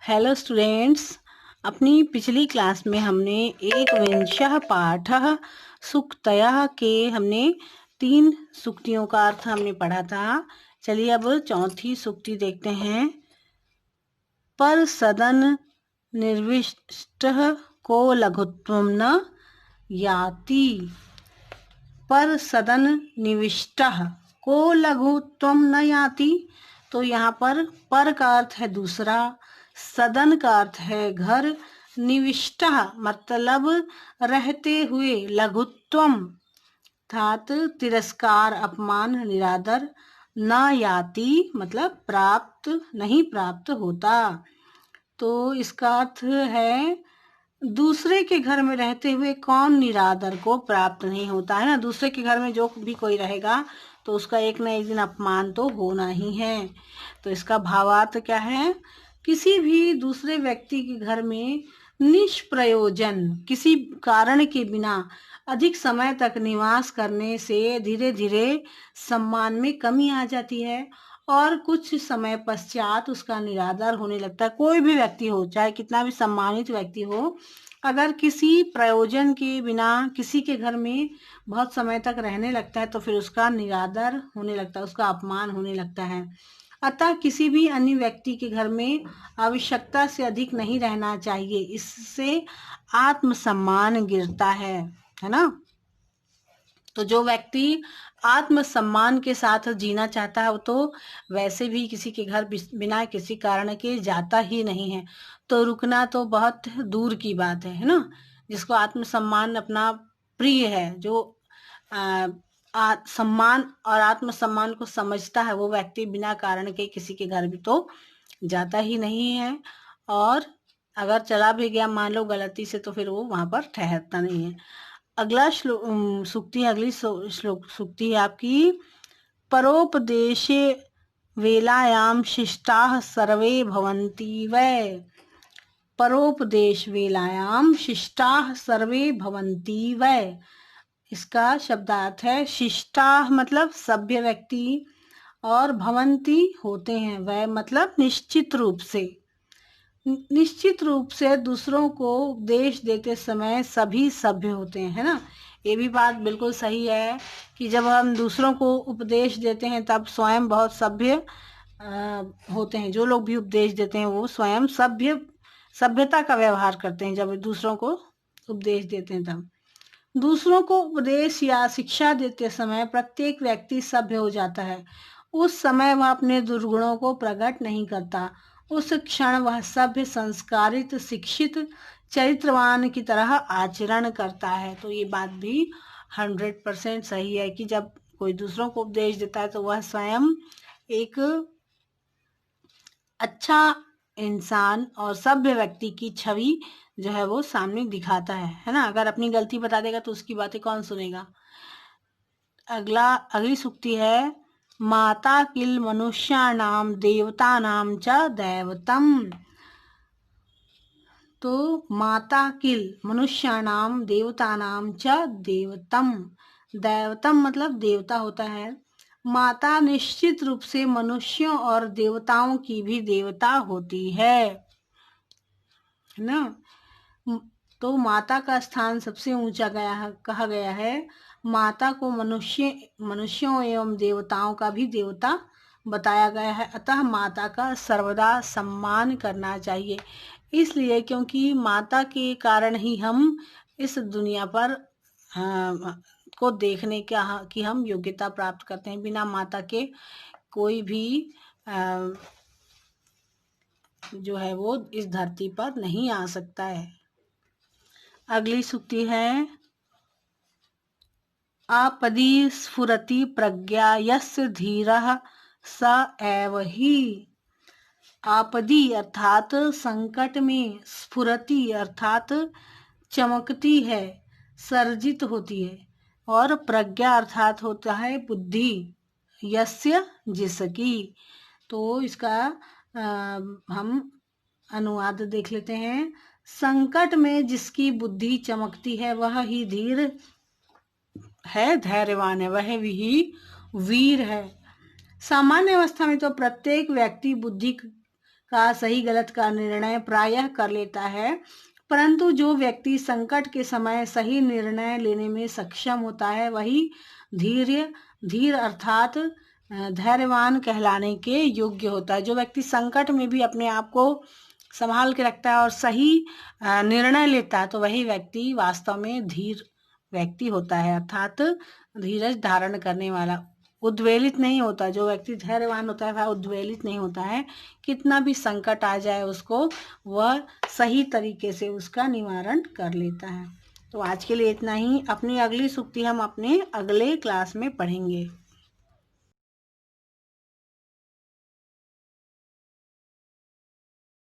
Hello students. अपनी पिछली class में हमने एकविंशः पाठः सूक्तयः के हमने 3 सूक्तियों का अर्थ हमने पढ़ा था। चलिए अब चौथी सूक्ति देखते हैं। पर सदन निर्विष्टः को लघुत्वं न याति। पर सदन निविष्टः को लघुत्वं न याति। तो यहाँ पर का अर्थ है दूसरा, सदन का अर्थ है घर, निविष्टः मतलब रहते हुए, लघुत्वम अर्थात तिरस्कार, अपमान, निरादर, न याति मतलब प्राप्त नहीं प्राप्त होता। तो इसका अर्थ है दूसरे के घर में रहते हुए कौन निरादर को प्राप्त नहीं होता है ना। दूसरे के घर में जो भी कोई रहेगा तो उसका एक न एक दिन अपमान तो होना ही है। तो इसका भावार्थ क्या है? किसी भी दूसरे व्यक्ति के घर में निष्प्रयोजन किसी कारण के बिना अधिक समय तक निवास करने से धीरे धीरे सम्मान में कमी आ जाती है और कुछ समय पश्चात उसका निरादर होने लगता है। कोई भी व्यक्ति हो, चाहे कितना भी सम्मानित व्यक्ति हो, अगर किसी प्रयोजन के बिना किसी के घर में बहुत समय तक रहने लगता है तो फिर उसका निरादर होने लगता है, उसका अपमान होने लगता है। अतः किसी भी अन्य व्यक्ति के घर में आवश्यकता से अधिक नहीं रहना चाहिए, इससे आत्मसम्मान गिरता है ना। तो जो व्यक्ति आत्मसम्मान के साथ जीना चाहता है वो तो वैसे भी किसी के घर बिना किसी कारण के जाता ही नहीं है। तो रुकना तो बहुत दूर की बात है ना। जिसको आत्मसम्मान अपना प्रिय है, जो सम्मान और आत्मसम्मान को समझता है, वो व्यक्ति बिना कारण के किसी के घर भी तो जाता ही नहीं है। और अगर चला भी गया मान लो गलती से, तो फिर वो वहां पर ठहरता नहीं है। अगला सूक्ति, अगली सूक्ति है आपकी। परोपदेशे वेलायाम शिष्टाः सर्वे भवन्ति वै। परोपदेश वेलायाम शिष्टाः सर्वे भवन्ति वै। इसका शब्दार्थ है शिष्टाः मतलब सभ्य व्यक्ति, और भवन्ति होते हैं, वै मतलब निश्चित रूप से। निश्चित रूप से दूसरों को उपदेश देते समय सभी सभ्य होते हैं, है ना। ये भी बात बिल्कुल सही है कि जब हम दूसरों को उपदेश देते हैं तब स्वयं बहुत सभ्य होते हैं। जो लोग भी उपदेश देते हैं वो स्वयं सभ्यता का व्यवहार करते हैं। जब दूसरों को उपदेश देते हैं तब दूसरों को उपदेश या शिक्षा देते समय प्रत्येक व्यक्ति सभ्य हो जाता है। उस समय वह अपने दुर्गुणों को प्रकट नहीं करता। उस क्षण वह सभ्य, संस्कारित, शिक्षित, चरित्रवान की तरह आचरण करता है। तो ये बात भी 100% सही है कि जब कोई दूसरों को उपदेश देता है तो वह स्वयं एक अच्छा इंसान और सभ्य व्यक्ति की छवि जो है वो सामने दिखाता है ना। अगर अपनी गलती बता देगा तो उसकी बातें कौन सुनेगा। अगली सूक्ति है। माता किल मनुष्याणाम देवतानाम च दैवतम। तो माता किल मनुष्याणाम देवतानाम च देवतम। दैवतम मतलब देवता होता है। माता निश्चित रूप से मनुष्यों और देवताओं की भी देवता होती है ना। तो माता का स्थान सबसे ऊंचा कहा गया है। माता को मनुष्यों एवं देवताओं का भी देवता बताया गया है। अतः माता का सर्वदा सम्मान करना चाहिए, इसलिए क्योंकि माता के कारण ही हम इस दुनिया पर को देखने की हम योग्यता प्राप्त करते हैं। बिना माता के कोई भी जो है वो इस धरती पर नहीं आ सकता है। अगली सूक्ति है। आपदि स्फुरति प्रज्ञा यस्य धीरः स एव हि। आपदि अर्थात संकट में, स्फुरति अर्थात चमकती है, सर्जित होती है, और प्रज्ञा अर्थात होता है बुद्धि, यस्य जिसकी। तो इसका हम अनुवाद देख लेते हैं। संकट में जिसकी बुद्धि चमकती है वह ही धीर है, धैर्यवान है, वह भी वीर है। सामान्य अवस्था में तो प्रत्येक व्यक्ति बुद्धि का सही गलत का निर्णय प्रायः कर लेता है, परंतु जो व्यक्ति संकट के समय सही निर्णय लेने में सक्षम होता है वही धीर अर्थात धैर्यवान कहलाने के योग्य होता है। जो व्यक्ति संकट में भी अपने आप को संभाल के रखता है और सही निर्णय लेता है तो वही व्यक्ति वास्तव में धीर व्यक्ति होता है, अर्थात धीरज धारण करने वाला, उद्वेलित नहीं होता। जो व्यक्ति धैर्यवान होता है वह उद्वेलित नहीं होता है, कितना भी संकट आ जाए उसको वह सही तरीके से उसका निवारण कर लेता है। तो आज के लिए इतना ही। अपनी अगली सूक्ति हम अपने अगले क्लास में पढ़ेंगे।